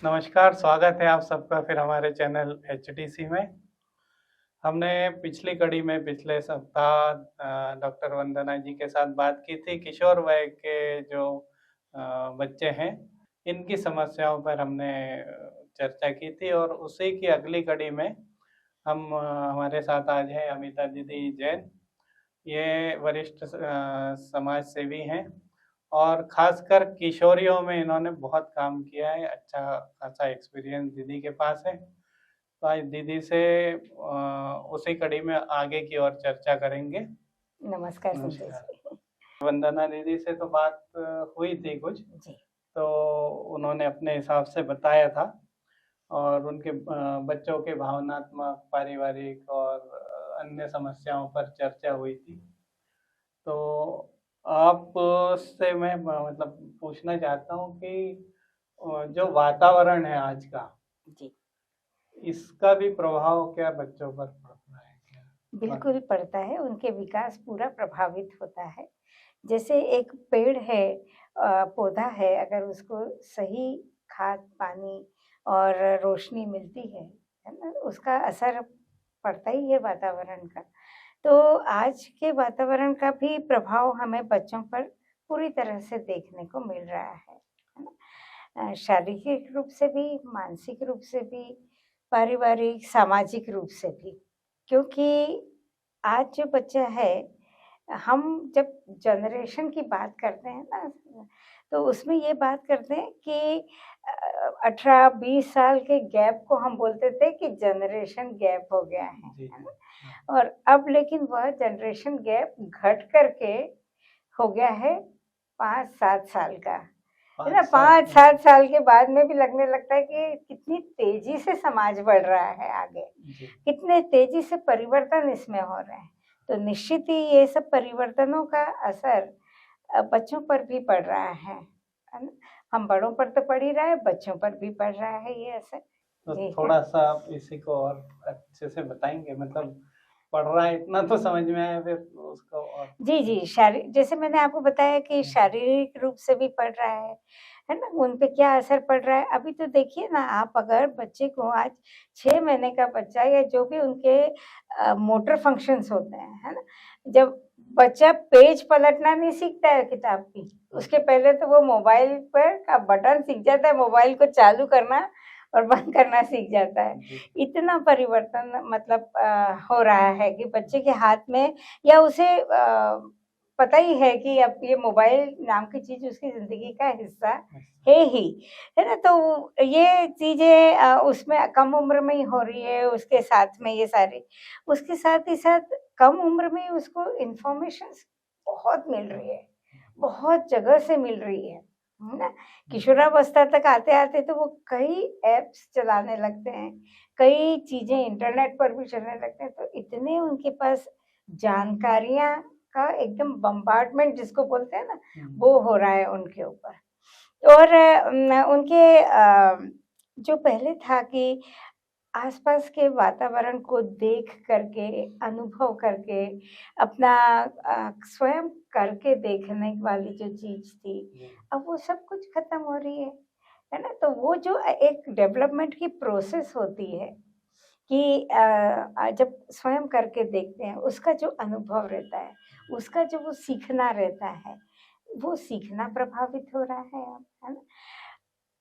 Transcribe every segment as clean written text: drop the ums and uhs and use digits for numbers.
नमस्कार, स्वागत है आप सबका फिर हमारे चैनल एचटीसी में। हमने पिछली कड़ी में पिछले सप्ताह डॉक्टर वंदना जी के साथ बात की थी। किशोर वय के जो बच्चे हैं, इनकी समस्याओं पर हमने चर्चा की थी और उसी की अगली कड़ी में हमारे साथ आज हैं अमिता दीदी जैन। ये वरिष्ठ समाज सेवी हैं और खासकर किशोरियों में इन्होंने बहुत काम किया है। अच्छा खासा एक्सपीरियंस दीदी के पास है। तो आज दीदी से उसी कड़ी में आगे की ओर चर्चा करेंगे। नमस्कार संजय नमस्कार। जी। वंदना दीदी से तो बात हुई थी कुछ, जी। तो उन्होंने अपने हिसाब से बताया था और उनके बच्चों के भावनात्मक, पारिवारिक और अन्य समस्याओं पर चर्चा हुई थी। तो आपसे मैं मतलब पूछना चाहता हूँ कि जो वातावरण है आज का, जी इसका भी प्रभाव क्या बच्चों पर पड़ता है क्या? बिल्कुल पड़ता है, उनके विकास पूरा प्रभावित होता है। जैसे एक पेड़ है, पौधा है, अगर उसको सही खाद, पानी और रोशनी मिलती है ना? उसका असर पड़ता ही है वातावरण का। तो आज के वातावरण का भी प्रभाव हमें बच्चों पर पूरी तरह से देखने को मिल रहा है ना? शारीरिक रूप से भी, मानसिक रूप से भी, पारिवारिक, सामाजिक रूप से भी। क्योंकि आज जो बच्चा है, हम जब जनरेशन की बात करते हैं ना, तो उसमें ये बात करते हैं कि 18-20 साल के गैप को हम बोलते थे कि जनरेशन गैप हो गया है ना? और अब लेकिन वह जनरेशन गैप घट करके हो गया है 5-7 साल का, है ना? 5-7 साल के बाद में भी लगने लगता है कि कितनी तेजी से समाज बढ़ रहा है आगे, कितने तेजी से परिवर्तन इसमें हो रहे हैं। तो निश्चित ही ये सब परिवर्तनों का असर बच्चों पर भी पड़ रहा है ना? हम बड़ों पर तो पड़ ही रहा है, बच्चों पर भी पड़ रहा है ये असर। तो थोड़ा सा आप इसी को और अच्छे से बताएंगे, मतलब पढ़ रहा है इतना तो समझ में आया, फिर उसको और जी, जैसे मैंने आपको बताया कि शारीरिक रूप से भी पड़ रहा है ना? उन पे क्या असर पड़ रहा है? अभी तो देखिए ना, आप अगर बच्चे को आज 6 महीने का बच्चा या जो भी उनके मोटर फंक्शंस होते हैं, है ना? जब बच्चा पेज पलटना नहीं सीखता है किताब की, उसके पहले तो वो मोबाइल पर का बटन सीख जाता है, मोबाइल को चालू करना और बंद करना सीख जाता है। इतना परिवर्तन मतलब हो रहा है कि बच्चे के हाथ में, या उसे पता ही है कि अब ये मोबाइल नाम की चीज़ उसकी ज़िंदगी का हिस्सा है ही, है ना? तो ये चीज़ें उसमें कम उम्र में ही हो रही है, उसके साथ में ये सारी, उसके साथ ही साथ कम उम्र में ही उसको इन्फॉर्मेशंस बहुत मिल रही है, बहुत जगह से मिल रही है ना? किशोरावस्था तक आते-आते तो वो कई ऐप्स चलाने लगते हैं, कई चीज़ें इंटरनेट पर भी चलने लगते हैं, तो इतने उनके पास जानकारियाँ का एकदम बम्बार्डमेंट जिसको बोलते हैं ना, वो हो रहा है उनके ऊपर। और उनके जो पहले था कि आसपास के वातावरण को देख करके, अनुभव करके, अपना स्वयं करके देखने वाली जो चीज़ थी, अब वो सब कुछ खत्म हो रही है ना? तो वो जो एक डेवलपमेंट की प्रोसेस होती है कि जब स्वयं करके देखते हैं, उसका जो अनुभव रहता है, उसका जो वो सीखना रहता है, वो सीखना प्रभावित हो रहा है अब, है ना?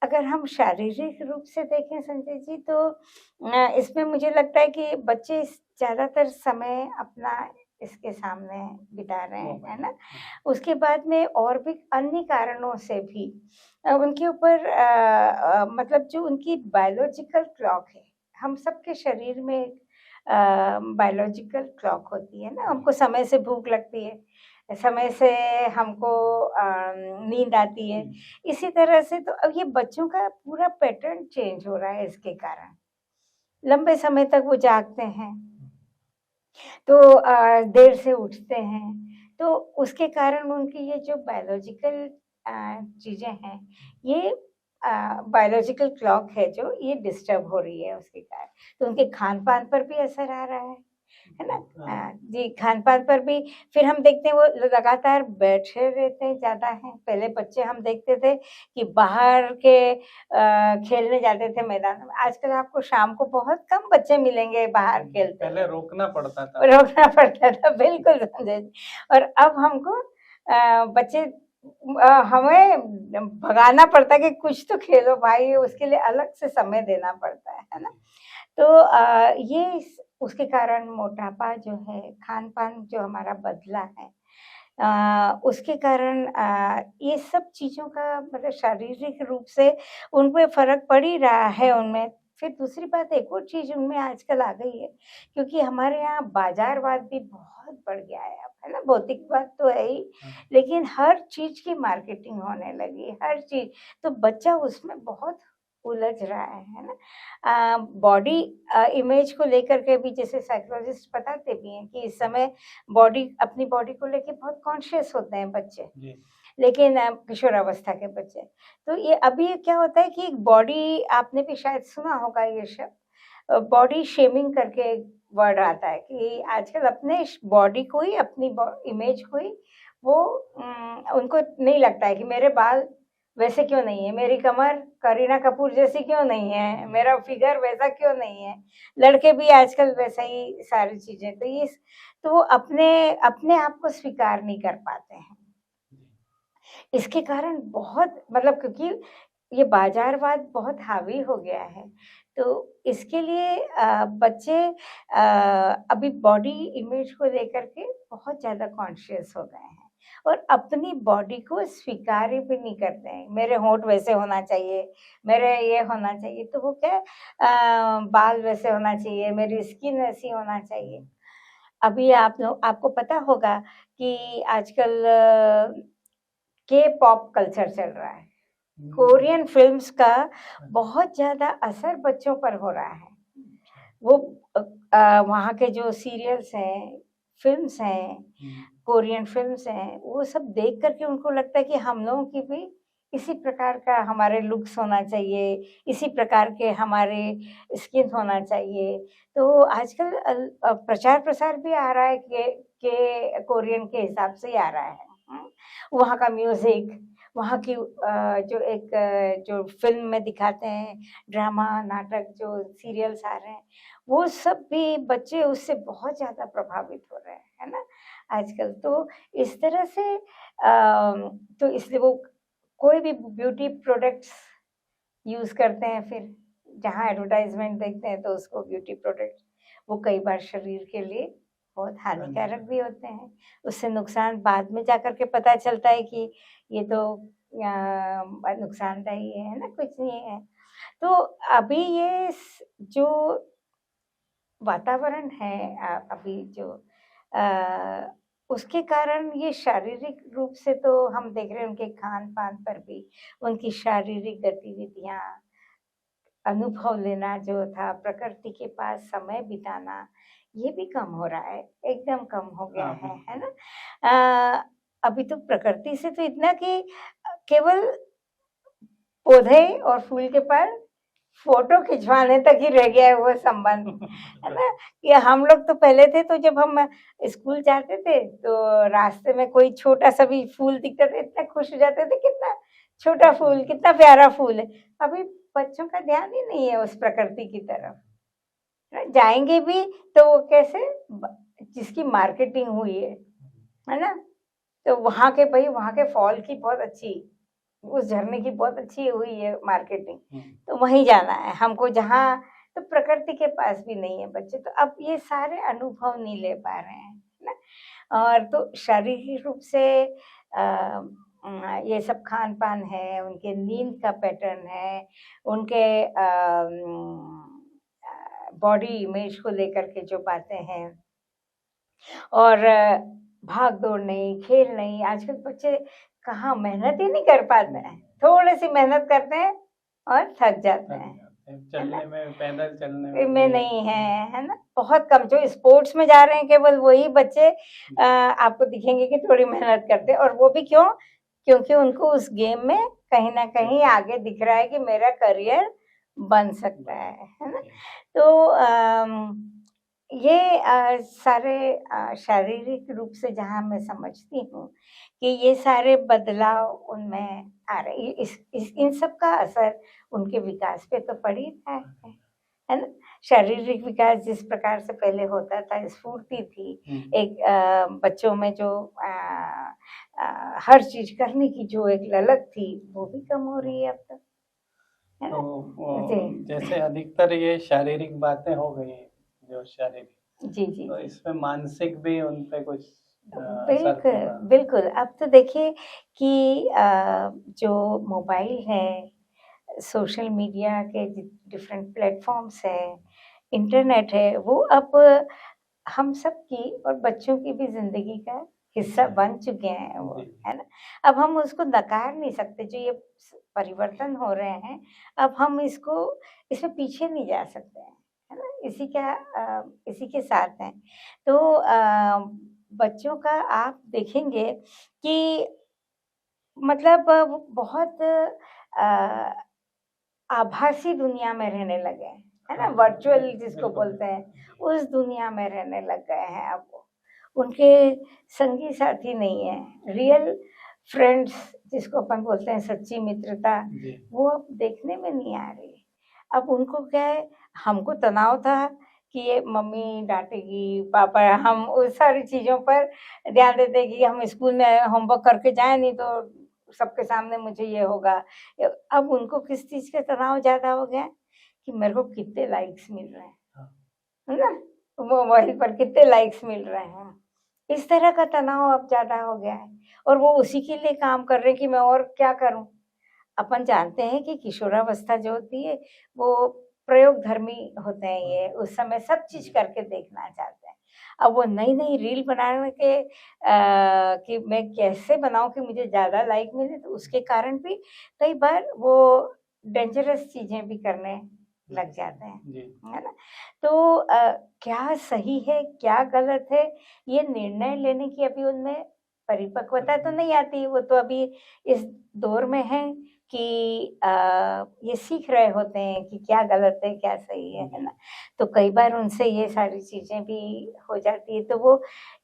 अगर हम शारीरिक रूप से देखें संजय जी, तो इसमें मुझे लगता है कि बच्चे ज़्यादातर समय अपना इसके सामने बिता रहे हैं, है ना? उसके बाद में और भी अन्य कारणों से भी उनके ऊपर मतलब जो उनकी बायोलॉजिकल क्लॉक है, हम सबके शरीर में एक बायोलॉजिकल क्लॉक होती है ना, हमको समय से भूख लगती है, समय से हमको नींद आती है। इसी तरह से तो अब ये बच्चों का पूरा पैटर्न चेंज हो रहा है इसके कारण। लंबे समय तक वो जागते हैं, तो देर से उठते हैं, तो उसके कारण उनकी ये जो बायोलॉजिकल चीज़ें हैं, ये बायोलॉजिकल क्लॉक है जो ये डिस्टर्ब हो रही है उसके कारण। तो उनके खान-पान पर भी असर आ रहा है। है ना? हाँ, जी, खान-पान पर भी फिर हम देखते हैं वो लगातार बैठे रहते ज़्यादा हैं। पहले बच्चे हम देखते थे कि बाहर के खेलने जाते थे मैदान में। आजकल आपको शाम को बहुत कम बच्चे मिलेंगे बाहर खेलते हुए। पहले रोकना पड़ता था। रोकना पड़ता था, बिल्कुल समझे। और अब हमको बच्चे हमें भगाना पड़ता है कि कुछ तो खेलो भाई, उसके लिए अलग से समय देना पड़ता है ना? तो ये उसके कारण मोटापा जो है, खान-पान जो हमारा बदला है, उसके कारण ये सब चीज़ों का मतलब शारीरिक रूप से उन पे फ़र्क पड़ ही रहा है उनमें। फिर दूसरी बात एक और चीज़ उनमें आजकल आ गई है, क्योंकि हमारे यहाँ बाज़ारवाद भी बहुत बढ़ गया है अब, है ना? भौतिकवाद तो है ही, हाँ, लेकिन हर चीज़ की मार्केटिंग होने लगी, हर चीज़। तो बच्चा उसमें बहुत उलझ रहा है ना? बॉडी इमेज को लेकर के भी जैसे साइकोलॉजिस्ट बताते भी हैं कि इस समय अपनी बॉडी को लेके बहुत कॉन्शियस होते हैं बच्चे, जी, लेकिन किशोरावस्था के बच्चे। तो ये अभी क्या होता है कि बॉडी, आपने भी शायद सुना होगा ये शब्द, बॉडी शेमिंग करके एक वर्ड आता है कि आजकल अपने बॉडी को ही, अपनी इमेज को ही वो उनको नहीं लगता है कि मेरे बाल वैसे क्यों नहीं है, मेरी कमर करीना कपूर जैसी क्यों नहीं है, मेरा फिगर वैसा क्यों नहीं है। लड़के भी आजकल वैसा ही सारी चीजें, तो वो अपने अपने आप को स्वीकार नहीं कर पाते हैं। इसके कारण बहुत मतलब, क्योंकि ये बाज़ारवाद बहुत हावी हो गया है, तो इसके लिए बच्चे अभी बॉडी इमेज को लेकर के बहुत ज़्यादा कॉन्शियस हो गए हैं और अपनी बॉडी को स्वीकार भी नहीं करते हैं। मेरे होंठ वैसे होना चाहिए, मेरे ये होना चाहिए, तो वो क्या बाल वैसे होना चाहिए, मेरी स्किन ऐसी होना चाहिए। अभी आपको पता होगा कि आजकल के पॉप कल्चर चल रहा है। कोरियन फ़िल्म्स का बहुत ज़्यादा असर बच्चों पर हो रहा है। वो वहाँ के जो सीरियल्स हैं, फ़िल्म्स हैं, कोरियन फ़िल्म्स हैं, वो सब देख कर के उनको लगता है कि हम लोगों की भी इसी प्रकार का हमारे लुक्स होना चाहिए, इसी प्रकार के हमारे स्किन होना चाहिए। तो आजकल प्रचार-प्रसार भी आ रहा है कि कोरियन के हिसाब से ही आ रहा है। वहाँ का म्यूज़िक, वहाँ की जो फ़िल्म में दिखाते हैं, ड्रामा, नाटक, जो सीरियल्स आ रहे हैं, वो सब भी बच्चे उससे बहुत ज़्यादा प्रभावित हो रहे हैं, है ना? आजकल तो इस तरह से तो इसलिए वो कोई भी ब्यूटी प्रोडक्ट्स यूज़ करते हैं फिर, जहाँ एडवर्टाइज़मेंट देखते हैं तो उसको ब्यूटी प्रोडक्ट, वो कई बार शरीर के लिए बहुत हानिकारक भी होते हैं। उससे नुकसान बाद में जाकर के पता चलता है कि ये तो नुकसानदायी है ना, कुछ नहीं है। तो अभी ये जो वातावरण है अभी जो उसके कारण ये शारीरिक रूप से तो हम देख रहे हैं उनके खान-पान पर भी, उनकी शारीरिक गतिविधियाँ, अनुभव लेना जो था, प्रकृति के पास समय बिताना, ये भी कम हो रहा है, एकदम कम हो गया हाँ, है बिल्कुल। ना? अभी तो प्रकृति से तो इतना कि केवल पौधे और फूल के पर फ़ोटो खिंचवाने तक ही रह गया है वो संबंध, है ना? कि हम लोग तो पहले थे, तो जब हम स्कूल जाते थे, तो रास्ते में कोई छोटा-सा भी फूल दिखता था, इतना खुश हो जाते थे, कितना छोटा फूल, कितना प्यारा फूल है। अभी बच्चों का ध्यान ही नहीं है उस प्रकृति की तरफ, है ना? जाएँगे भी तो वो कैसे जिसकी मार्केटिंग हुई है ना? तो वहाँ के फॉल की बहुत अच्छी, उस झरने की बहुत अच्छी हुई है मार्केटिंग, तो वहीं जाना है हमको जहाँ, तो प्रकृति के पास भी नहीं है बच्चे, तो अब ये सारे अनुभव नहीं ले पा रहे हैं, है ना? और तो शारीरिक रूप से ये सब खान-पान है, उनके नींद का पैटर्न है, उनके बॉडी इमेज को लेकर के जो बातें हैं, और भाग-दौड़ नहीं, खेल नहीं, आजकल बच्चे कहाँ मेहनत ही नहीं कर पाते हैं। थोड़ी-सी मेहनत करते हैं और थक जाते हैं, है ना? चलने में, पैदल चलने में में भी नहीं है ना? बहुत कम जो स्पोर्ट्स में जा रहे हैं, केवल वही बच्चे आपको दिखेंगे कि थोड़ी मेहनत करते हैं, और वो भी क्यों? क्योंकि उनको उस गेम में कहीं न कहीं आगे दिख रहा है कि मेरा करियर बन सकता है ना? तो ये सारे शारीरिक रूप से जहाँ मैं समझती हूँ कि ये सारे बदलाव उनमें आ रहे, इस इन सब का असर उनके विकास पे तो पड़ ही रहा है ना? शारीरिक विकास जिस प्रकार से पहले होता था, स्फूर्ति थी, एक बच्चों में जो हर चीज़ करने की जो एक ललक थी, वो भी कम हो रही है अब तो, है तो ना? जी, जैसे अधिकतर ये शारीरिक बातें हो गई, जो शारीरिक, जी, जी। तो इसमें मानसिक भी उन पे कुछ असर बिल्कुल, होगा। बिल्कुल। अब तो देखिए कि जो मोबाइल है, सोशल मीडिया के डिफरेंट प्लेटफ़ॉर्म्स हैं, इंटरनेट है, वो अब हम सबकी और बच्चों की भी ज़िंदगी का हिस्सा बन चुके हैं वो, जी, है ना? अब हम उसको नकार नहीं सकते, जो ये परिवर्तन हो रहे हैं, अब हम इसमें पीछे नहीं जा सकते हैं, है ना? इसी के साथ हैं। तो बच्चों का आप देखेंगे कि मतलब वो बहुत आभासी दुनिया में रहने लगे हैं, है ना? हाँ, वर्चुअल जिसको बिल्कुल, बोलते हैं, जी, उस दुनिया में रहने लग गए हैं अब वो। उनके संगी साथी नहीं है, रियल फ्रेंड्स जिसको अपन बोलते हैं, सच्ची मित्रता, जी, वो अब देखने में नहीं आ रही। अब उनको क्या है, हमको तनाव था कि ये मम्मी डाँटेगी, पापा, हम उस सारी चीज़ों पर ध्यान देते हैं कि हम स्कूल में होमवर्क करके जाएँ, नहीं तो सबके सामने मुझे ये होगा। अब उनको किस चीज़ का तनाव ज़्यादा हो गया है कि मेरे को कितने लाइक्स मिल रहे हैं, हाँ, है ना? मोबाइल पर कितने लाइक्स मिल रहे हैं। इस तरह का तनाव अब ज़्यादा हो गया है और वो उसी के लिए काम कर रहे हैं कि मैं और क्या करूँ? अपन जानते हैं कि किशोरावस्था जो होती है, वो प्रयोगधर्मी होते हैं ये, उस समय सब चीज़ करके देखना चाहते हैं। अब वो नई-नई रील बनाने के कि मैं कैसे बनाऊँ कि मुझे ज़्यादा लाइक मिले, तो उसके कारण भी कई बार वो डेंजरस चीज़ें भी करने लग जाते हैं, जी, है ना? तो क्या सही है, क्या गलत है, ये निर्णय लेने की अभी उनमें परिपक्वता तो नहीं आती, वो तो अभी इस दौर में हैं कि ये सीख रहे होते हैं कि क्या गलत है, क्या सही है जी, ना? तो कई बार उनसे ये सारी चीज़ें भी हो जाती है, तो वो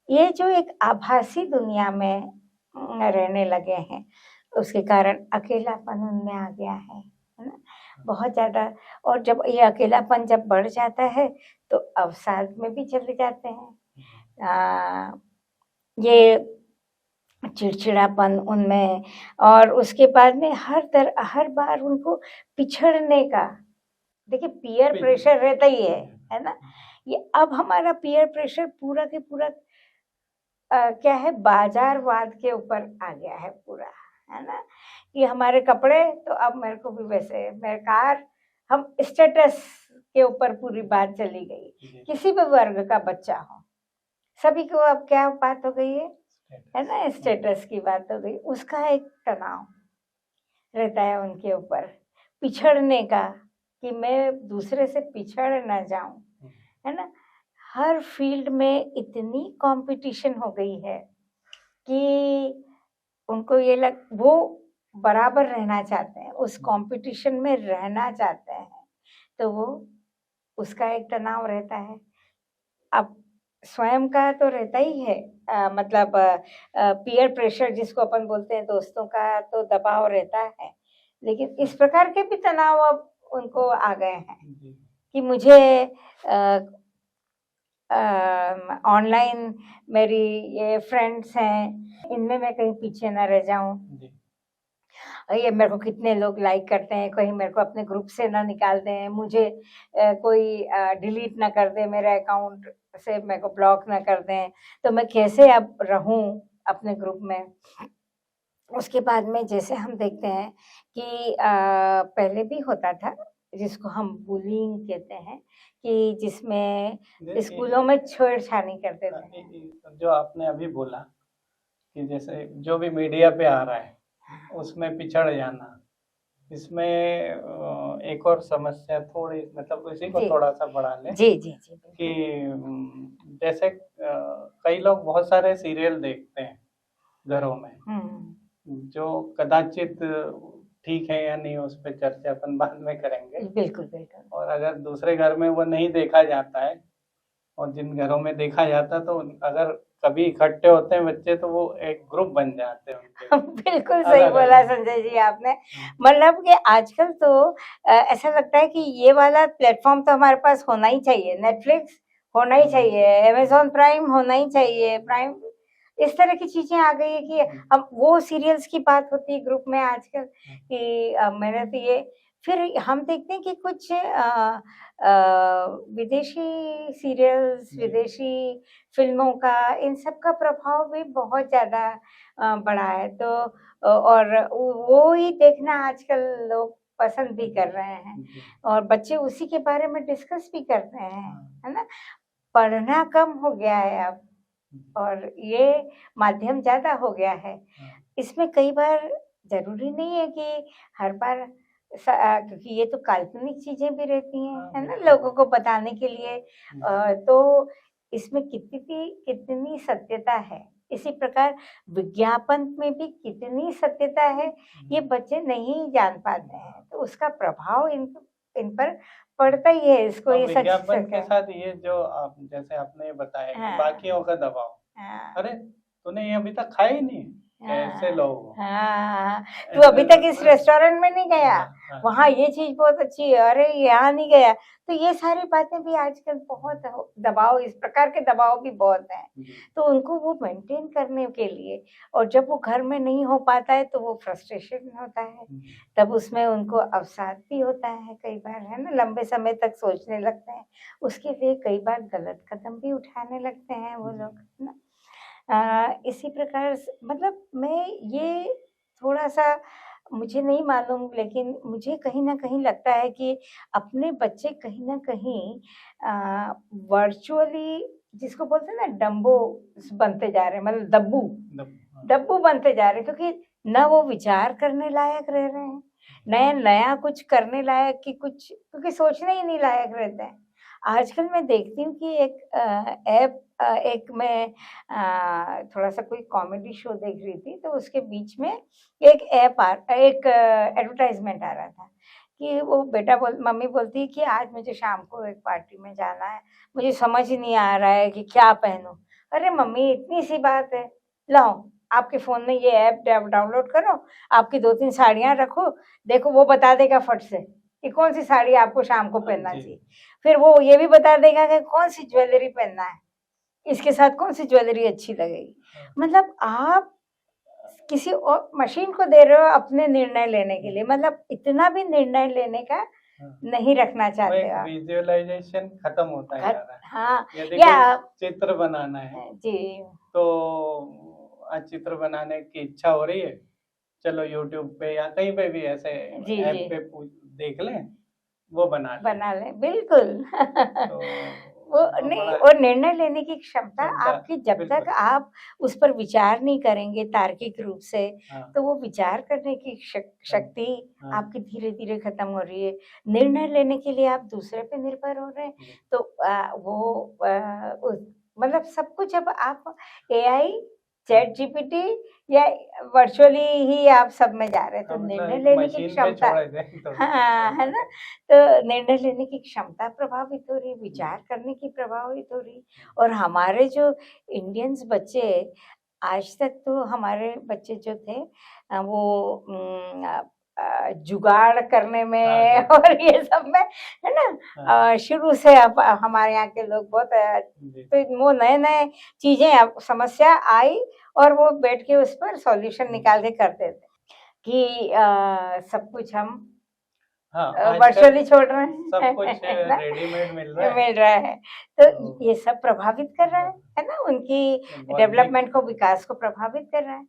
ये जो एक आभासी दुनिया में रहने लगे हैं, उसके कारण अकेलापन उनमें आ गया है ना? बहुत ज़्यादा। और जब ये अकेलापन जब बढ़ जाता है, तो अवसाद में भी चले जाते हैं। अ, ये चिड़चिड़ापन उनमें, और उसके बाद में हर बार उनको पिछड़ने का, देखिए पीयर बिल प्रेशर रहता ही है ना? ये अब हमारा पीयर प्रेशर पूरा के पूरा क्या है, बाज़ारवाद के ऊपर आ गया है पूरा, है ना? कि हमारे कपड़े तो अब मेरे को भी वैसे, मेरे कार, हम स्टेटस के ऊपर पूरी बात चली गई। जी, किसी भी वर्ग का बच्चा हो, सभी को अब क्या बात हो गई है स्टेटस, ना? स्टेटस की बात हो गई। उसका एक तनाव रहता है उनके ऊपर, पिछड़ने का, कि मैं दूसरे से पिछड़ ना जाऊँ, है ना? हर फ़ील्ड में इतनी कॉम्पिटिशन हो गई है कि उनको ये लग वो बराबर रहना चाहते हैं, उस कॉम्पिटिशन में रहना चाहते हैं, तो वो उसका एक तनाव रहता है। अब स्वयं का तो रहता ही है, मतलब पीयर प्रेशर जिसको अपन बोलते हैं, दोस्तों का तो दबाव रहता है, लेकिन इस प्रकार के भी तनाव अब उनको आ गए हैं जी, कि मुझे अ, ऑनलाइन मेरी ये फ्रेंड्स हैं, इनमें मैं कहीं पीछे ना रह जाऊँ। जी, ये मेरे को कितने लोग लाइक करते हैं, कहीं मेरे को अपने ग्रुप से ना निकाल दें, मुझे कोई डिलीट ना कर दे, मेरे अकाउंट से मेरे को ब्लॉक ना कर दें, तो मैं कैसे अब रहूँ अपने ग्रुप में। उसके बाद में जैसे हम देखते हैं कि पहले भी होता था, जिसको हम बुलिंग कहते हैं, कि जिसमें ये स्कूलों में छेड़छाड़ी करते थे। जो आपने अभी बोला कि जैसे जो भी मीडिया पे आ रहा है, उसमें पिछड़ जाना, इसमें एक और समस्या थोड़ी, मतलब उसी को जी, थोड़ा-सा बढ़ा लें जी, जी, जी, कि बिल्कुल। जैसे कई लोग बहुत सारे सीरियल देखते हैं घरों में, हुँ, जो कदाचित ठीक है या नहीं, उस पे चर्चा अपन बाद में करेंगे। बिल्कुल, बिल्कुल। और अगर दूसरे घर में वो नहीं देखा जाता है और जिन घरों में देखा जाता तो अगर कभी इकट्ठे होते हैं बच्चे तो वो एक ग्रुप बन जाते हैं उनके बिल्कुल सही अलग बोला अलग। संजय जी आपने। मतलब कि आजकल तो ऐसा लगता है कि ये वाला प्लेटफॉर्म तो हमारे पास होना ही चाहिए, नेटफ्लिक्स होना ही चाहिए, अमेजोन प्राइम होना ही चाहिए, प्राइम, इस तरह की चीजें आ गई है कि अब वो सीरियल्स की बात होती है ग्रुप में आजकल कि मैंने तो ये, फिर हम देखते हैं कि कुछ विदेशी सीरियल्स, जी। विदेशी फिल्मों का, इन सब का प्रभाव भी बहुत ज्यादा बढ़ा है। तो और वो ही देखना आजकल लोग पसंद भी कर रहे हैं जी। और बच्चे उसी के बारे में डिस्कस भी करते हैं, हाँ। है ना। पढ़ना कम हो गया है अब और ये माध्यम ज्यादा हो गया है। हाँ। इसमें कई बार जरूरी नहीं है कि हर बार क्योंकि ये तो काल्पनिक चीजें भी रहती हैं, हाँ, है ना, बिल्कुल। लोगों को बताने के लिए। तो इसमें कितनी सत्यता है, इसी प्रकार विज्ञापन में भी कितनी सत्यता है, ये बच्चे नहीं जान पाते हैं। तो उसका प्रभाव इन पर पड़ता ही है, इसको और ये सच विज्ञापन के सच साथ ये जो आप जैसे आपने बताया कि हाँ बाकियों का दबाव, हाँ अरे तूने ये अभी तक खाया ही नहीं, कैसे लोग हो? हाँ, तू अभी तक इस रेस्टोरेंट में नहीं गया, हाँ, वहाँ ये चीज बहुत अच्छी है, अरे यहाँ नहीं गया। तो ये सारी बातें भी आजकल बहुत दबाव, इस प्रकार के दबाव भी बहुत हैं। तो उनको वो मेंटेन करने के लिए, और जब वो घर में नहीं हो पाता है तो वो फ्रस्ट्रेशन होता है, तब उसमें उनको अवसाद भी होता है कई बार, है ना, लंबे समय तक सोचने लगते हैं, उसके लिए कई बार गलत कदम भी उठाने लगते हैं वो लोग, है ना। इसी प्रकार मतलब मैं ये थोड़ा-सा, मुझे नहीं मालूम, लेकिन मुझे कहीं न कहीं लगता है कि अपने बच्चे कहीं न कहीं वर्चुअली, जिसको बोलते हैं ना, डम्बो बनते जा रहे हैं, मतलब डब्बू बनते जा रहे हैं, क्योंकि ना वो विचार करने लायक रह रहे हैं, नया कुछ करने लायक की कुछ, क्योंकि सोचने ही नहीं लायक रहते हैं। आजकल मैं देखती हूँ कि एक मैं थोड़ा-सा कोई कॉमेडी शो देख रही थी, तो उसके बीच में एक एडवर्टाइज़मेंट आ रहा था कि वो मम्मी बोलती है कि आज मुझे शाम को एक पार्टी में जाना है, मुझे समझ ही नहीं आ रहा है कि क्या पहनूँ। अरे मम्मी, इतनी सी बात है, लाओ आपके फ़ोन में ये ऐप डाउनलोड करो, आपकी 2-3 साड़ियाँ रखो, देखो वो बता देगा फट से कि कौन-सी साड़ी आपको शाम को पहनना चाहिए। फिर वो ये भी बता देगा कि कौन-सी ज्वेलरी पहनना है, इसके साथ कौन-सी ज्वेलरी अच्छी लगेगी। मतलब आप किसी और मशीन को दे रहे हो अपने निर्णय लेने के लिए, मतलब इतना भी निर्णय लेने का नहीं रखना चाहते आप। विजुअलाइजेशन खत्म होता जा रहा है। हाँ, यदि या कोई चित्र बनाना है जी, तो आज चित्र बनाने की इच्छा हो रही है, चलो यूट्यूब पे या कहीं पे भी ऐसे जी, ऐप जी। पे देख लें, वो बना लें। बिल्कुल। तो वो नहीं, बड़ा और निर्णय लेने की क्षमता क्षमता, आपकी, जब तक बिल्कुल। आप उस पर विचार नहीं करेंगे तार्किक रूप से, हाँ, तो वो विचार करने की शक्ति हाँ, आपकी धीरे-धीरे खत्म हो रही है। निर्णय लेने के लिए आप दूसरे पे निर्भर हो रहे हैं, तो मतलब सब कुछ अब आप एआई, चैट जीपीटी या वर्चुअली ही आप सब में जा रहे हैं, तो मतलब निर्णय एक लेने की मशीन पे क्षमता, छोड़ दें तो हाँ, है ना? तो निर्णय लेने की क्षमता प्रभावित हो रही, विचार करने की प्रभावित हो रही। और हमारे जो इंडियंस बच्चे, आज तक तो हमारे बच्चे जो थे वो जुगाड़ करने में हाँ, और ये सब में, है ना, हाँ, शुरू से अब हमारे यहाँ के लोग बहुत तो वो नए-नए चीजें, अब समस्या आई और वो बैठ के उस पर सॉल्यूशन निकाल के करते थे कि सब कुछ हम हाँ, वर्चुअली आजकल छोड़ रहे हैं, सब कुछ है ना? रेडीमेड मिल रहा है। मिल रहा है, तो तो ये सब प्रभावित कर रहा है ना? उनकी बौद्धिक डेवलपमेंट को, विकास को प्रभावित कर रहा है।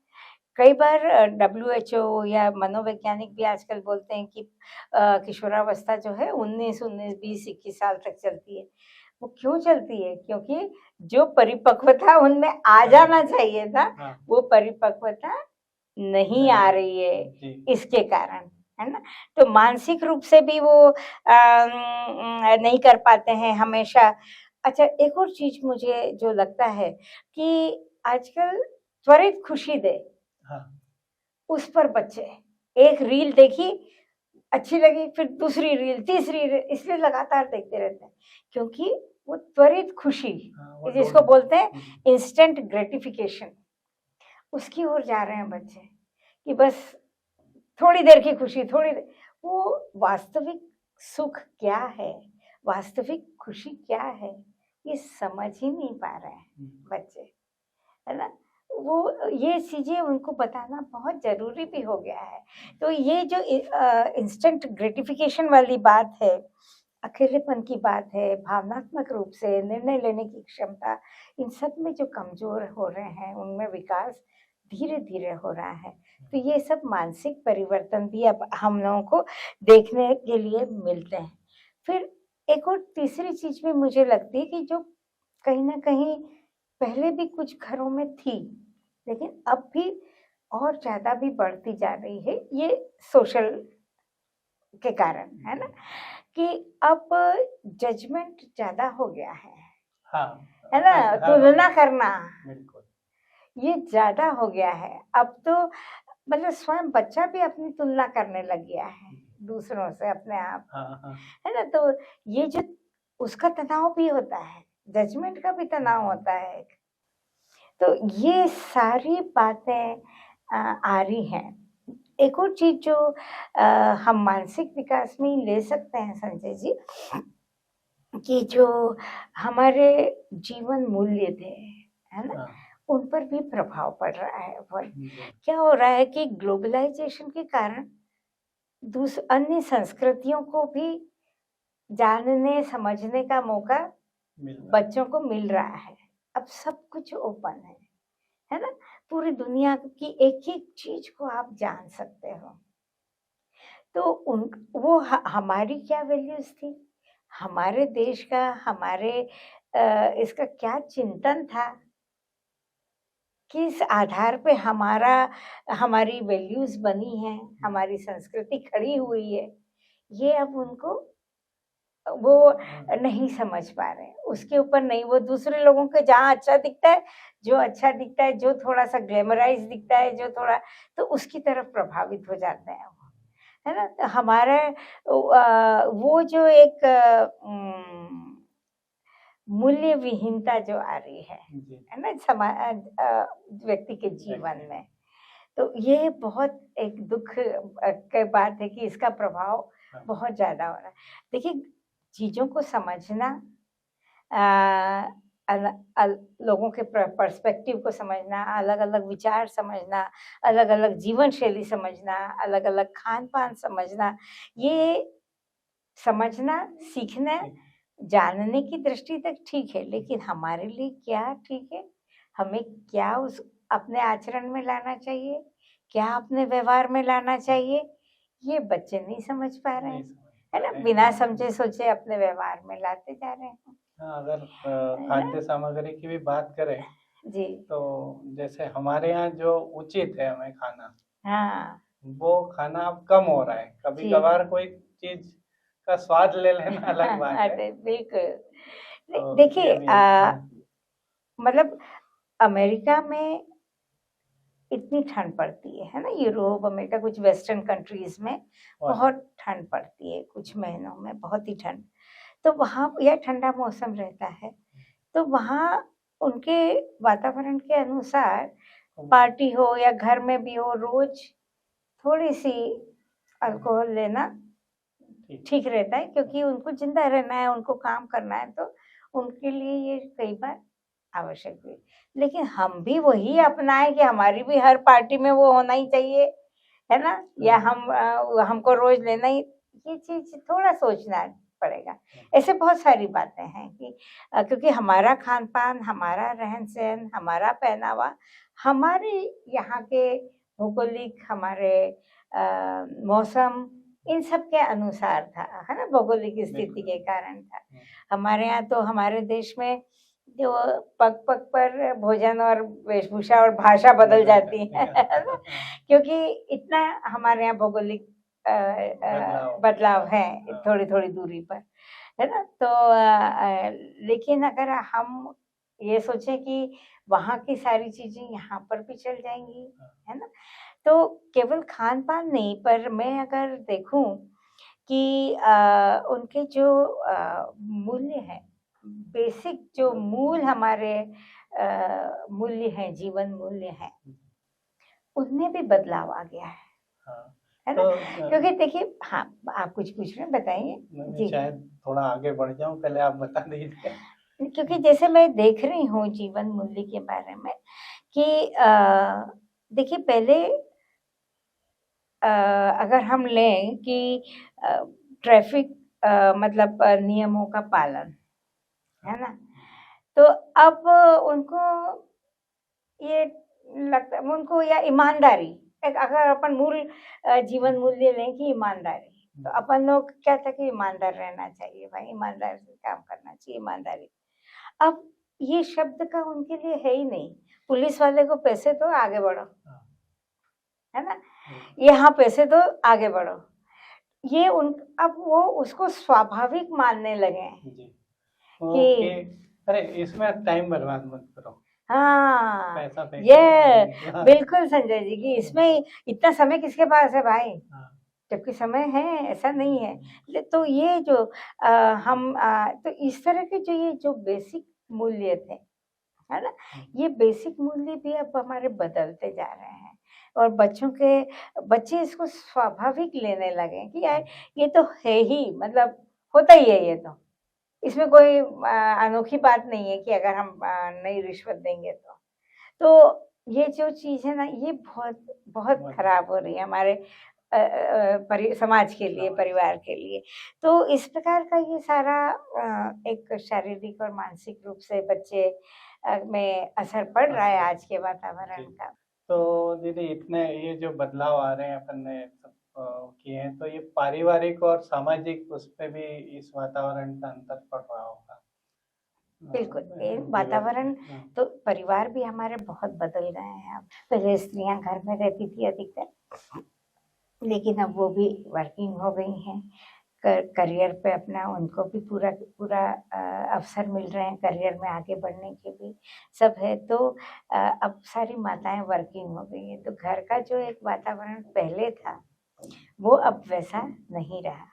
कई बार डब्ल्यूएचओ या मनोवैज्ञानिक भी आजकल बोलते हैं कि किशोरावस्था जो है 19, 20, 21 साल तक चलती है। वो क्यों चलती है? क्योंकि जो परिपक्वता उनमें आ जाना चाहिए था, हाँ, वो परिपक्वता नहीं आ रही है जी, इसके कारण, है ना? तो मानसिक रूप से भी वो नहीं कर पाते हैं हमेशा। अच्छा, एक और चीज़ मुझे जो लगता है कि आजकल त्वरित खुशी दे, हाँ, उस पर बच्चे, एक रील देखी, अच्छी लगी, फिर दूसरी रील, तीसरी रील, इसलिए लगातार देखते रहते हैं। क्योंकि वो त्वरित खुशी, वो जिसको ढूंढ बोलते हैं इंस्टेंट ग्रेटिफिकेशन, उसकी ओर जा रहे हैं बच्चे कि बस थोड़ी देर की खुशी, वो वास्तविक सुख क्या है, वास्तविक खुशी क्या है, ये समझ ही नहीं पा रहे हैं बच्चे, है ना। वो ये चीज़ें उनको बताना बहुत ज़रूरी भी हो गया है। तो ये जो इंस्टेंट ग्रेटिफिकेशन वाली बात है, अकेलेपन की बात है, भावनात्मक रूप से निर्णय लेने की क्षमता, इन सब में जो कमज़ोर हो रहे हैं, उनमें विकास धीरे-धीरे हो रहा है। तो ये सब मानसिक परिवर्तन भी अब हम लोगों को देखने के लिए मिलते हैं। फिर एक और तीसरी चीज़ भी मुझे लगती है कि जो कहीं न कहीं पहले भी कुछ घरों में थी, लेकिन अब भी और ज़्यादा भी बढ़ती जा रही है, ये सोशल के कारण, है ना? कि अब जजमेंट ज़्यादा हो गया हाँ, है ना? हाँ, तुलना करना, बिल्कुल। ये ज़्यादा हो गया है। अब तो मतलब स्वयं बच्चा भी अपनी तुलना करने लग गया है, दूसरों से अपने आप, हाँ, हाँ, है ना? तो ये जो उसका तनाव भी होता है, जजमेंट का भी तनाव होता है एक। तो ये सारी बातें आ रही हैं। एक और चीज़ जो हम मानसिक विकास में ही ले सकते हैं संजय जी, कि जो हमारे जीवन मूल्य थे, है ना? हाँ, उन पर भी प्रभाव पड़ रहा है। और जी, क्या हो रहा है कि ग्लोबलाइज़ेशन के कारण अन्य संस्कृतियों को भी जानने, समझने का मौका मिल रहा है। बच्चों को मिल रहा है। अब सब कुछ ओपन है ना? पूरी दुनिया की एक-एक चीज़ को आप जान सकते हो। तो उन वो हमारी क्या वैल्यूज़ थी? हमारे देश का, हमारे इसका क्या चिंतन था? किस आधार पे हमारी वैल्यूज़ बनी हैं, हमारी संस्कृति खड़ी हुई है, ये अब उनको वो नहीं समझ पा रहे हैं। उसके ऊपर नहीं, वो दूसरे लोगों के जहाँ अच्छा दिखता है, जो अच्छा दिखता है, जो थोड़ा-सा ग्लैमराइज़ दिखता है, जो थोड़ा, तो उसकी तरफ प्रभावित हो जाते हैं वो, है ना? तो हमारा वो जो एक मूल्य विहीनता जो आ रही जी, है ना? व्यक्ति के जीवन में। तो ये बहुत एक दुःख की बात है कि इसका प्रभाव हाँ, बहुत ज़्यादा हो रहा है। देखिए, चीज़ों को समझना, अ, अल अल लोगों के पर्सपेक्टिव को समझना, अलग-अलग विचार समझना, अलग-अलग जीवन शैली समझना, अलग-अलग खान-पान समझना, ये समझना, सीखना, जानने की दृष्टि तक ठीक है, लेकिन हमारे लिए क्या ठीक है? हमें क्या उस अपने आचरण में लाना चाहिए? क्या अपने व्यवहार में लाना चाहिए? ये बच्चे नहीं समझ पा रहे नहीं हैं, समझ है पा ना? रहे हैं। बिना समझे-सोचे अपने व्यवहार में लाते जा रहे हैं, हाँ, अगर है ना? खाद्य सामग्री की भी बात करें, जी, तो जैसे हमारे यहाँ जो उचित है हमें खाना, हाँ, वो खाना अब कम हो रहा है। जी। कभी-कभार कोई चीज़ का स्वाद ले लेना अलग बात है। अरे बिल्कुल। तो देखिए, ये भी है। मतलब अमेरिका में इतनी ठंड पड़ती है ना? यूरोप, अमेरिका, कुछ वेस्टर्न कंट्रीज़ में और बहुत ठंड पड़ती है, कुछ महीनों में बहुत ही ठंड। तो वहाँ या ठंडा मौसम रहता है, तो वहाँ उनके वातावरण के अनुसार पार्टी हो या घर में भी हो, रोज़ थोड़ी-सी अल्कोहल लेना ठीक, ठीक रहता है, क्योंकि उनको ज़िंदा रहना है, उनको काम करना है, तो उनके लिए ये कई बार आवश्यक भी। लेकिन हम भी वही अपनाएँ कि हमारी भी हर पार्टी में वो होना ही चाहिए, है ना? या हमको रोज़ लेना ही, ये चीज़ थोड़ा सोचना पड़ेगा। ऐसे बहुत सारी बातें हैं कि क्योंकि हमारा खान-पान, हमारा रहन-सहन, हमारा पहनावा, हमारे यहाँ के भौगोलिक, हमारे मौसम, इन सब के अनुसार था, है ना? भौगोलिक स्थिति बिल्कुल। के कारण था। हमारे यहाँ तो, हमारे देश में जो पग-पग पर भोजन और वेशभूषा और भाषा बदल जाती है, है ना? क्योंकि इतना हमारे यहाँ भौगोलिक बदलाव है हाँ, थोड़ी-थोड़ी दूरी पर, है ना? तो लेकिन अगर हम ये सोचें कि वहाँ की सारी चीज़ें यहाँ पर भी चल जाएँगी, है ना? तो केवल खान-पान नहीं, पर मैं अगर देखूँ कि उनके जो मूल्य हैं, बेसिक जो मूल हमारे मूल्य हैं, जीवन मूल्य हैं, उनमें भी बदलाव आ गया हाँ, है ना? तो क्योंकि देखिए, हाँ, आप कुछ पूछ रहे हैं, बताइए। मैं जी। शायद थोड़ा आगे बढ़ जाऊं, पहले आप बता दीजिए। क्योंकि जैसे मैं देख रही हूँ जीवन मूल्य के बारे में कि देखिए, पहले अगर हम लें कि ट्रैफिक मतलब नियमों का पालन, है ना? तो अब उनको ये लगता है, उनको, या ईमानदारी, एक अगर अपन मूल जीवन मूल्य लें कि ईमानदारी, तो अपन लोग क्या था कि ईमानदार रहना चाहिए भाई, ईमानदार से काम करना चाहिए, ईमानदारी। अब ये शब्द का उनके लिए है ही नहीं। पुलिस वाले को पैसे दो, आगे बढ़ो, है ना? यहाँ पैसे दो, आगे बढ़ो। ये उन अब वो उसको स्वाभाविक मानने लगे हैं जी, कि अरे इसमें टाइम बर्बाद मत करो, हाँ, पैसा फेंक ये दो। बिल्कुल संजय जी कि इसमें इतना समय किसके पास है भाई, हाँ, जबकि समय है, ऐसा नहीं है। तो ये जो तो इस तरह के जो ये जो बेसिक मूल्य थे, है ना, ये बेसिक मूल्य भी अब हमारे बदलते जा रहे हैं, और बच्चे इसको स्वाभाविक लेने लगे कि यार ये तो है ही, मतलब होता ही है, ये तो इसमें कोई अनोखी बात नहीं है कि अगर हम नहीं रिश्वत देंगे तो ये जो चीज़ है ना, ये बहुत बहुत खराब हो रही है हमारे समाज के लिए, परिवार के लिए। तो इस प्रकार का ये सारा एक शारीरिक और मानसिक रूप से बच्चे में असर पड़ रहा है आज के वातावरण का। तो दीदी, इतने ये जो बदलाव आ रहे हैं अपन ने सब किए हैं, तो ये पारिवारिक और सामाजिक उस पे भी इस वातावरण का अंतर पड़ रहा होगा। बिल्कुल, ये वातावरण, तो परिवार भी हमारे बहुत बदल गए हैं अब। पहले स्त्रियाँ घर में रहती थी अधिकतर, लेकिन अब वो भी वर्किंग हो गई हैं। करियर पे अपना उनको भी पूरा पूरा अवसर मिल रहे हैं, करियर में आगे बढ़ने के भी सब है। तो अब सारी माताएं वर्किंग हो गई हैं, तो घर का जो एक वातावरण पहले था वो अब वैसा नहीं रहा।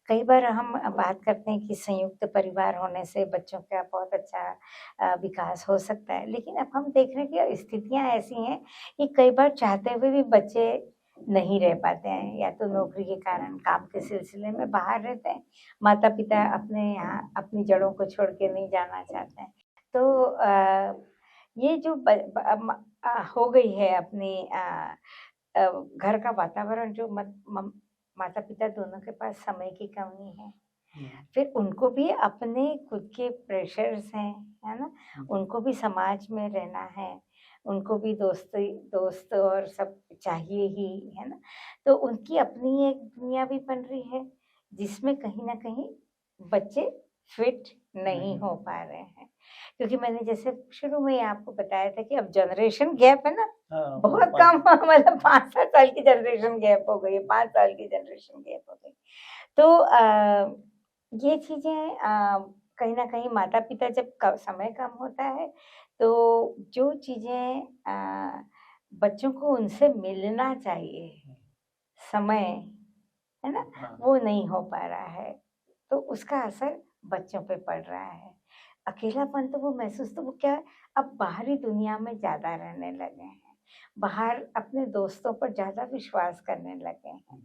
कई बार हम बात करते हैं कि संयुक्त परिवार होने से बच्चों का बहुत अच्छा विकास हो सकता है, लेकिन अब हम देख रहे हैं कि स्थितियां ऐसी हैं कि कई बार चाहते हुए भी बच्चे नहीं रह पाते हैं, या तो नौकरी के कारण, काम के सिलसिले में बाहर रहते हैं, माता पिता अपने यहाँ अपनी जड़ों को छोड़ के नहीं जाना चाहते हैं। तो ये जो हो गई है अपनी घर का वातावरण, जो माता पिता दोनों के पास समय की कमी है, फिर उनको भी अपने खुद के प्रेशर्स हैं, है ना, उनको भी समाज में रहना है, उनको भी दोस्त और सब चाहिए ही, है ना। तो उनकी अपनी एक दुनिया भी बन रही है, जिसमें कहीं ना कहीं बच्चे फिट नहीं हो पा रहे हैं, क्योंकि मैंने जैसे शुरू में ही आपको बताया था कि अब जनरेशन गैप है ना, बहुत कम, मतलब 5-7 साल की जनरेशन गैप हो गई है, 5 साल की जनरेशन गैप हो गई। तो ये चीजें कहीं ना कहीं माता पिता जब समय कम होता है, तो जो चीजें बच्चों को उनसे मिलना चाहिए, समय, है ना, वो नहीं हो पा रहा है, तो उसका असर बच्चों पे पड़ रहा है। अकेलापन तो वो महसूस, तो वो क्या है, अब बाहरी दुनिया में ज़्यादा रहने लगे हैं, बाहर अपने दोस्तों पर ज़्यादा विश्वास करने लगे हैं,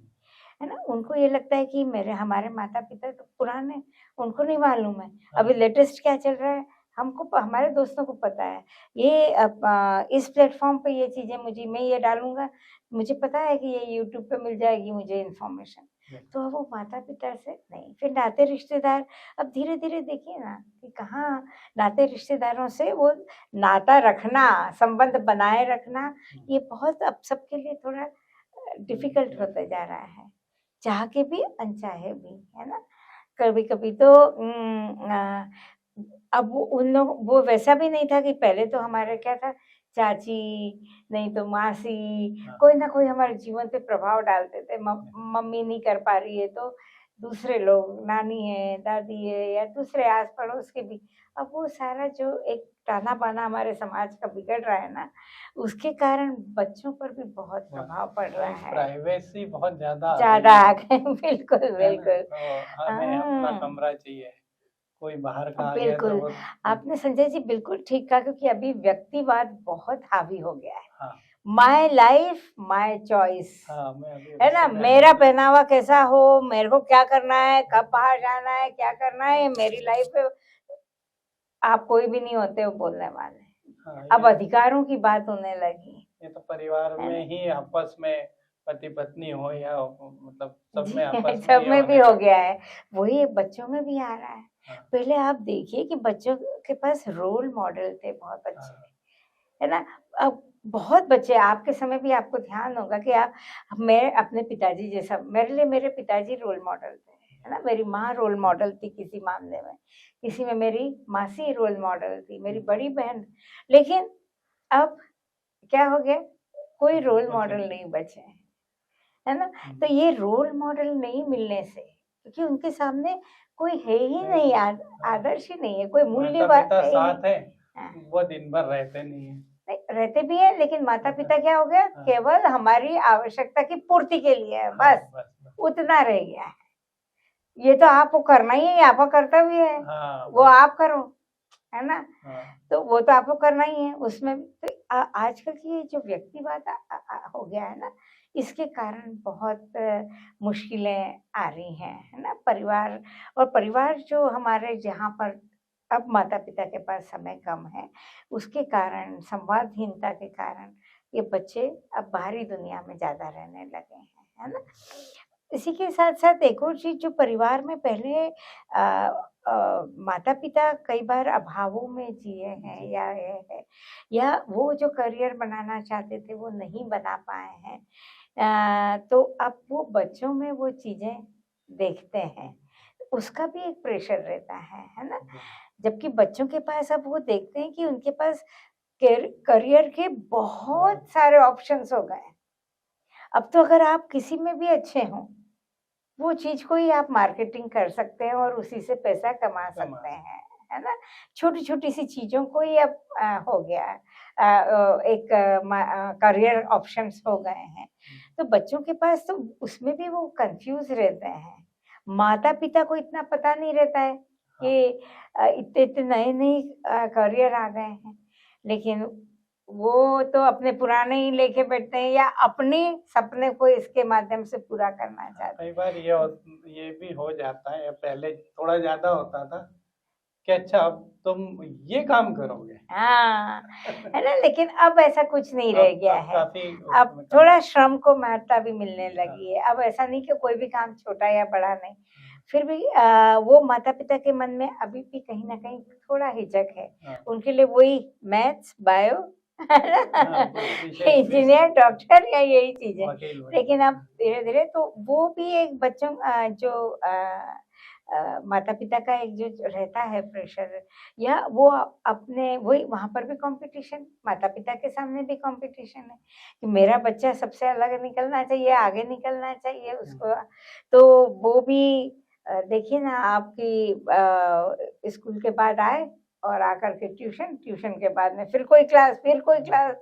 है ना। उनको ये लगता है कि हमारे माता-पिता तो पुराने, उनको नहीं मालूम है, अभी लेटेस्ट क्या चल रहा है, हमारे दोस्तों को पता है। इस प्लेटफ़ॉर्म पे ये चीज़ें मैं ये डालूँगा, मुझे पता है कि ये यूट्यूब पे मिल जाएगी मुझे इन्फॉर्मेशन। तो अब वो माता-पिता से नहीं, फिर नाते रिश्तेदार, अब धीरे-धीरे देखिए ना कि कहाँ नाते रिश्तेदारों से वो नाता रखना, संबंध बनाए रखना, ये बहुत अब सबके लिए थोड़ा डिफ़िकल्ट होता जा रहा है, चाह के भी, अनचाहे भी, है ना। कभी-कभी तो अब वो वैसा भी नहीं था कि पहले तो हमारे क्या था, चाची, नहीं तो मासी, कोई ना कोई हमारे जीवन पे प्रभाव डालते थे। मम्मी नहीं कर पा रही है तो दूसरे लोग, नानी है, दादी है, या दूसरे आस-पड़ोस के भी। अब वो सारा जो एक ताना-बाना हमारे समाज का बिगड़ रहा है ना, उसके कारण बच्चों पर भी बहुत प्रभाव पड़ रहा है। प्राइवेसी बहुत ज़्यादा आ गई, बिल्कुल, बिल्कुल। तो हमें अपना कमरा चाहिए। कोई बाहर का आ गया तो बिल्कुल, वो आपने संजय जी बिल्कुल ठीक कहा, क्योंकि अभी व्यक्तिवाद बहुत हावी हो गया है। हाँ, माय लाइफ माय चॉइस, हाँ, मैं अभी है ना? रिश्ते में मेरा आया पहनावा कैसा हो, मेरे को क्या करना है, कब बाहर जाना है, क्या करना है, ये मेरी लाइफ है। आप कोई भी नहीं होते हो बोलने वाले। हाँ, अब अधिकारों की बात होने लगी, ये तो परिवार है में ना? ही आपस में पति पत्नी हो या मतलब सब जी में आपस में सब ये में भी होने हो लगा। गया है। वही बच्चों में भी आ रहा है। हाँ, पहले आप देखिए कि बच्चों के पास रोल मॉडल थे बहुत अच्छे, हाँ, है ना? अब बहुत बच्चे आपके समय भी आपको ध्यान होगा कि आप मैं अपने पिताजी जैसा, मेरे लिए मेरे पिताजी रोल मॉडल थे, है ना? मेरी माँ रोल मॉडल थी किसी मामले में, किसी में मेरी मासी रोल मॉडल थी, मेरी बड़ी बहन। लेकिन अब क्या हो गया? कोई रोल कुछ मॉडल नहीं। नहीं बचे हैं, है ना? हम्म, तो ये रोल मॉडल नहीं मिलने से, क्योंकि उनके सामने कोई है ही है नहीं, नहीं। हाँ, आदर्श ही नहीं है, कोई मूल्य माता पिता है ही नहीं। साथ है, हाँ। वो दिन भर रहते नहीं है। नहीं, रहते भी हैं, लेकिन माता-पिता क्या हो गया, हाँ, केवल हमारी आवश्यकता की पूर्ति के लिए है, हाँ, बस बस बस। उतना रह गया है। ये तो आपको करना ही है, ये आपका कर्तव्य है, हाँ, वो बस। आप करो, है ना? हाँ, तो वो तो आपको करना ही है, उसमें तो आजकल की ये जो व्यक्तिवाद हो गया है ना, इसके कारण बहुत मुश्किलें आ रही हैं, है ना? परिवार, और परिवार जो हमारे जहाँ पर अब माता-पिता के पास समय कम है, उसके कारण, संवादहीनता के कारण ये बच्चे अब बाहरी दुनिया में ज़्यादा रहने लगे हैं, है ना? इसी के साथ-साथ एक और चीज़ जो परिवार में पहले माता-पिता कई बार अभावों में जिए हैं, जी, या ये है, या वो जो करियर बनाना चाहते थे वो नहीं बना पाए हैं। तो अब वो बच्चों में वो चीज़ें देखते हैं, उसका भी एक प्रेशर रहता है ना? जी, जबकि बच्चों के पास अब वो देखते हैं कि उनके पास करियर के बहुत बहुत सारे ऑप्शंस हो गए हैं। अब तो अगर आप किसी में भी अच्छे हों, वो चीज़ को ही आप मार्केटिंग कर सकते हैं और उसी से पैसा कमा कमा सकते सकते। हैं, है ना? छोटी-छोटी सी चीज़ों को ही अब हो गया है। एक करियर ऑप्शंस हो गए हैं। तो बच्चों के पास तो उसमें भी वो कन्फ्यूज़ रहते हैं। माता-पिता को इतना पता नहीं रहता है हाँ, कि इतने-इतने नए-नए करियर आ गए हैं। लेकिन वो तो अपने पुराने ही लेके बैठते हैं, या अपने सपने को इसके माध्यम से पूरा करना हाँ, चाहते कई हैं। बार ये भी हो जाता है, पहले थोड़ा ज़्यादा होता था कि अच्छा अब तुम ये काम करोगे। हाँ, है ना? लेकिन अब ऐसा कुछ नहीं रह गया अब है। काफ़ी अब उसमें कम। थोड़ा श्रम को महत्ता भी मिलने हाँ, लगी है। अब ऐसा नहीं कि कोई भी काम छोटा या बड़ा नहीं। हाँ, फिर भी वो माता-पिता के मन में अभी भी कहीं न कहीं थोड़ा हिचक है। हाँ, उनके लिए वही मैथ्स, बायो, हाँ, बस विशेष इंजीनियर, डॉक्टर या यही चीज़ें। वकील लेकिन अब वगैरह। धीरे-धीरे तो वो भी एक बच्चों जो माता-पिता का एक जो रहता है प्रेशर, या वो अपने वही वहाँ पर भी कॉम्पिटिशन, माता-पिता के सामने भी कॉम्पिटिशन है कि मेरा बच्चा सबसे अलग निकलना चाहिए, आगे निकलना चाहिए हुँ, उसको। तो वो भी देखिए ना, आपकी स्कूल के बाद आए और आकर के ट्यूशन, ट्यूशन के बाद में फिर कोई हुँ, क्लास।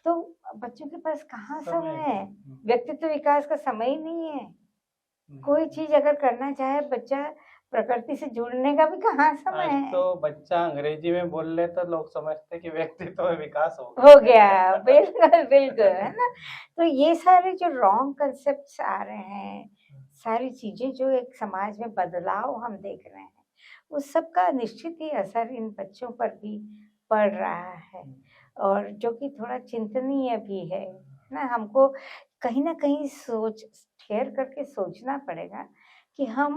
तो बच्चों के पास कहाँ समय समय है? नहीं। व्यक्तित्व विकास का समय ही नहीं है। कोई हुँ। चीज़ अगर करना चाहे बच्चा, प्रकृति से जुड़ने का भी कहाँ समय आज तो है? बच्चा अंग्रेजी में बोल ले तो लोग समझते हैं कि व्यक्तित्व में विकास हो हो गया। गया, बिल्कुल, बिल्कुल, है ना? तो ये सारे जो रॉन्ग कांसेप्ट्स आ रहे हैं, सारी चीज़ें जो एक समाज में बदलाव हम देख रहे हैं, उस सब का निश्चित ही असर इन बच्चों पर भी पड़ रहा है, और जो कि थोड़ा चिंतनीय भी है ना? हमको कहीं न कहीं ठहर करके सोचना पड़ेगा कि हम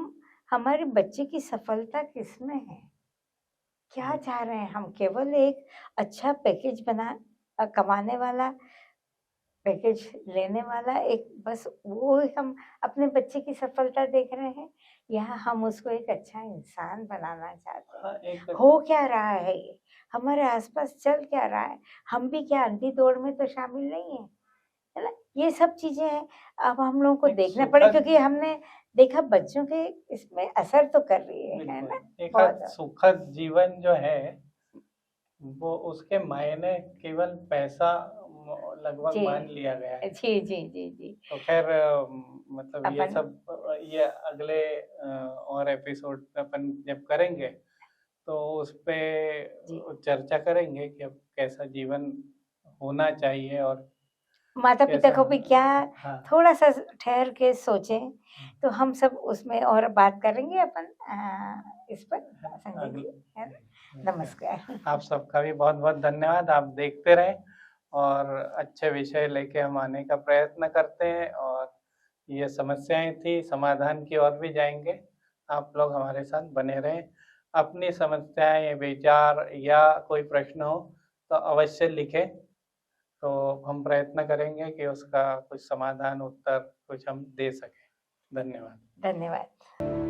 हमारे बच्चे की सफलता किसमें है? क्या चाह रहे हैं हम? केवल एक अच्छा पैकेज कमाने वाला, पैकेज लेने वाला, एक बस वो ही हम अपने बच्चे की सफलता देख रहे हैं, या हम उसको एक अच्छा इंसान बनाना चाहते हैं? हाँ, एक हो क्या रहा है ये? हमारे आस-पास चल क्या रहा है? हम भी क्या अंधी दौड़ में तो शामिल नहीं हैं, है ना? ये सब चीज़ें हैं, अब हम लोगों को एक देखना पड़े, सुखद क्योंकि हमने देखा बच्चों के इसमें असर तो कर रही है बिल्कुल, ना? एक बहुत। सुखद जीवन जो है, वो उसके मायने केवल पैसा लगभग जी। मान लिया गया है। जी, जी, जी, जी। तो ख़ैर मतलब ये अपन सब ये अगले और एपिसोड अपन जब करेंगे, तो उस पे जी। चर्चा करेंगे कि अब कैसा जीवन होना चाहिए और माता-पिता कैसा। को भी क्या हाँ। थोड़ा-सा ठहर के सोचें, तो हम सब उसमें और बात करेंगे अपन इस पर संजय अगले। जी, है ना? नमस्कार। आप सबका भी बहुत-बहुत धन्यवाद। आप देखते रहें और अच्छे विषय लेके हम आने का प्रयत्न करते हैं और ये समस्याएँ थी, समाधान की ओर भी जाएँगे। आप लोग हमारे साथ बने रहें। अपनी समस्याएँ, विचार या कोई प्रश्न हो तो अवश्य लिखें, तो हम प्रयत्न करेंगे कि उसका कुछ समाधान, उत्तर कुछ हम दे सकें। धन्यवाद। धन्यवाद।